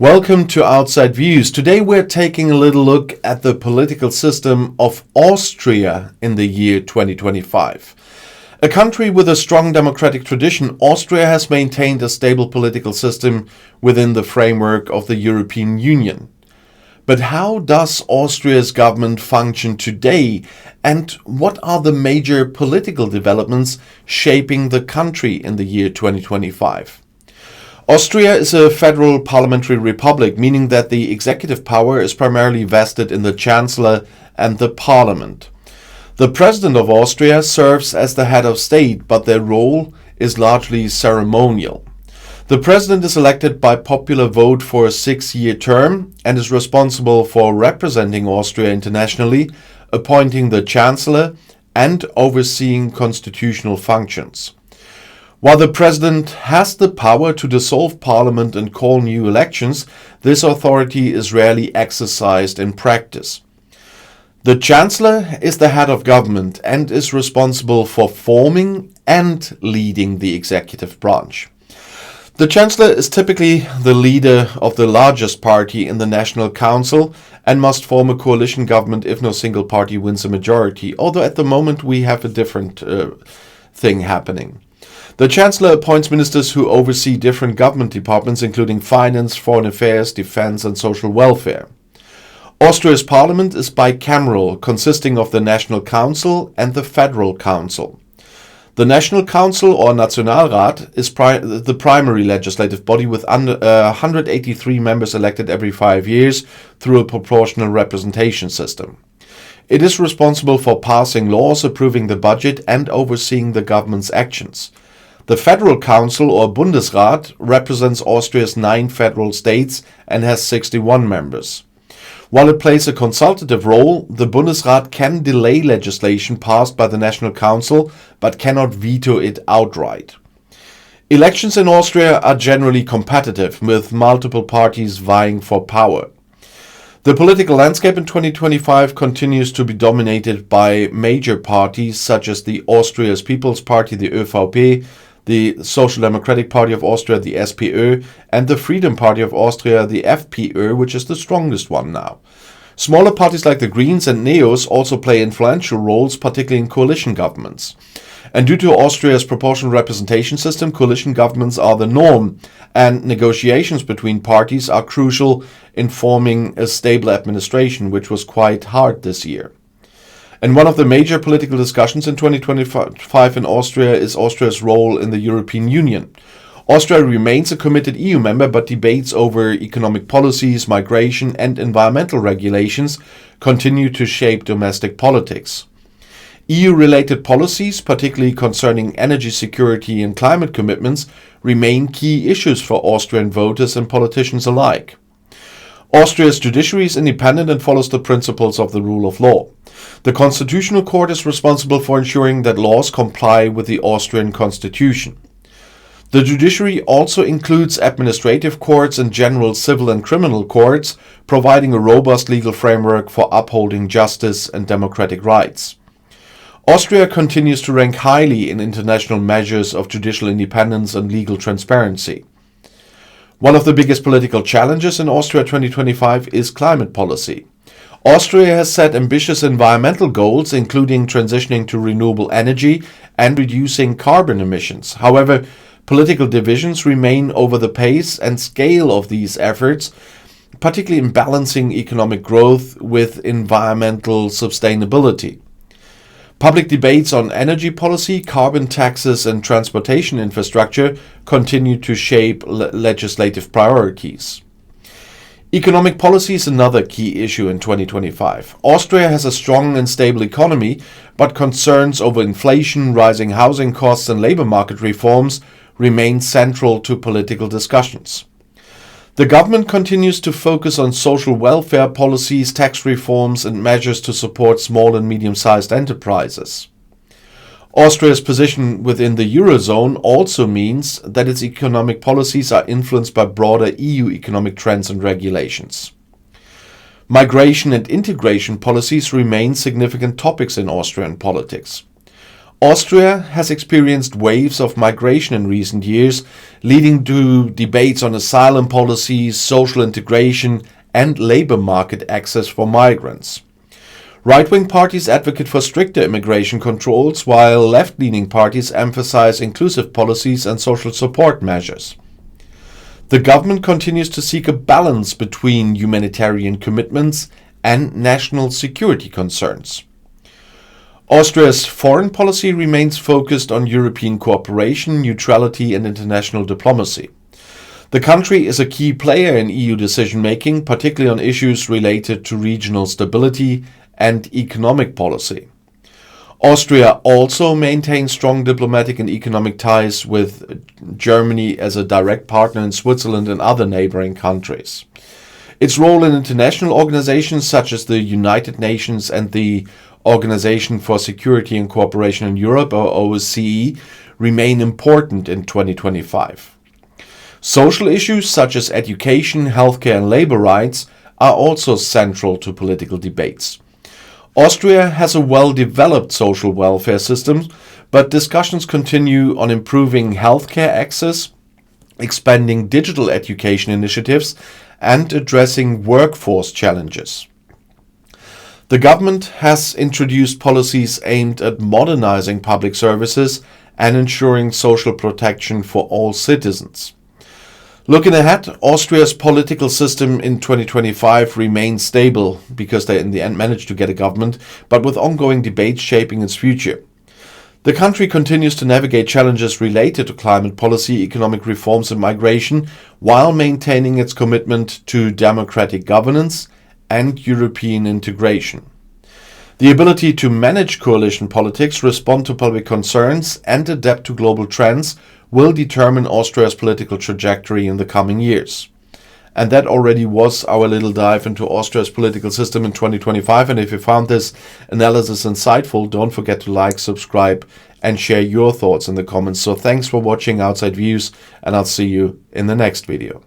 Welcome to Outside Views. Today we're taking a little look at the political system of Austria in the year 2025. A country with a strong democratic tradition, Austria has maintained a stable political system within the framework of the European Union. But how does Austria's government function today, and what are the major political developments shaping the country in the year 2025? Austria is a federal parliamentary republic, meaning that the executive power is primarily vested in the chancellor and the parliament. The president of Austria serves as the head of state, but their role is largely ceremonial. The president is elected by popular vote for a 6-year term and is responsible for representing Austria internationally, appointing the chancellor, and overseeing constitutional functions. While the president has the power to dissolve parliament and call new elections, this authority is rarely exercised in practice. The chancellor is the head of government and is responsible for forming and leading the executive branch. The chancellor is typically the leader of the largest party in the National Council and must form a coalition government if no single party wins a majority, although at the moment we have a different thing happening. The Chancellor appoints ministers who oversee different government departments, including finance, foreign affairs, defense, and social welfare. Austria's parliament is bicameral, consisting of the National Council and the Federal Council. The National Council, or Nationalrat, is the primary legislative body with 183 members elected every 5 years through a proportional representation system. It is responsible for passing laws, approving the budget, and overseeing the government's actions. The Federal Council, or Bundesrat, represents Austria's 9 federal states and has 61 members. While it plays a consultative role, the Bundesrat can delay legislation passed by the National Council, but cannot veto it outright. Elections in Austria are generally competitive, with multiple parties vying for power. The political landscape in 2025 continues to be dominated by major parties such as the Austria's People's Party, the ÖVP, the Social Democratic Party of Austria, the SPÖ, and the Freedom Party of Austria, the FPÖ, which is the strongest one now. Smaller parties like the Greens and Neos also play influential roles, particularly in coalition governments. And due to Austria's proportional representation system, coalition governments are the norm, and negotiations between parties are crucial in forming a stable administration, which was quite hard this year. And one of the major political discussions in 2025 in Austria is Austria's role in the European Union. Austria remains a committed EU member, but debates over economic policies, migration, and environmental regulations continue to shape domestic politics. EU-related policies, particularly concerning energy security and climate commitments, remain key issues for Austrian voters and politicians alike. Austria's judiciary is independent and follows the principles of the rule of law. The Constitutional Court is responsible for ensuring that laws comply with the Austrian constitution. The judiciary also includes administrative courts and general civil and criminal courts, providing a robust legal framework for upholding justice and democratic rights. Austria continues to rank highly in international measures of judicial independence and legal transparency. One of the biggest political challenges in Austria 2025 is climate policy. Austria has set ambitious environmental goals, including transitioning to renewable energy and reducing carbon emissions. However, political divisions remain over the pace and scale of these efforts, particularly in balancing economic growth with environmental sustainability. Public debates on energy policy, carbon taxes, and transportation infrastructure continue to shape legislative priorities. Economic policy is another key issue in 2025. Austria has a strong and stable economy, but concerns over inflation, rising housing costs, and labor market reforms remain central to political discussions. The government continues to focus on social welfare policies, tax reforms, and measures to support small and medium-sized enterprises. Austria's position within the Eurozone also means that its economic policies are influenced by broader EU economic trends and regulations. Migration and integration policies remain significant topics in Austrian politics. Austria has experienced waves of migration in recent years, leading to debates on asylum policies, social integration, and labor market access for migrants. Right-wing parties advocate for stricter immigration controls, while left-leaning parties emphasize inclusive policies and social support measures. The government continues to seek a balance between humanitarian commitments and national security concerns. Austria's foreign policy remains focused on European cooperation, neutrality, and international diplomacy. The country is a key player in EU decision-making, particularly on issues related to regional stability and economic policy. Austria also maintains strong diplomatic and economic ties with Germany as a direct partner in Switzerland and other neighboring countries. Its role in international organizations such as the United Nations and the Organization for Security and Cooperation in Europe, or OSCE, remain important in 2025. Social issues such as education, healthcare, and labor rights are also central to political debates. Austria has a well-developed social welfare system, but discussions continue on improving healthcare access, expanding digital education initiatives, and addressing workforce challenges. The government has introduced policies aimed at modernizing public services and ensuring social protection for all citizens. Looking ahead, Austria's political system in 2025 remains stable because they in the end managed to get a government, but with ongoing debates shaping its future. The country continues to navigate challenges related to climate policy, economic reforms, and migration, while maintaining its commitment to democratic governance and European integration. The ability to manage coalition politics, respond to public concerns, and adapt to global trends will determine Austria's political trajectory in the coming years. And that already was our little dive into Austria's political system in 2025. And if you found this analysis insightful, don't forget to like, subscribe, and share your thoughts in the comments. So thanks for watching Outside Views, and I'll see you in the next video.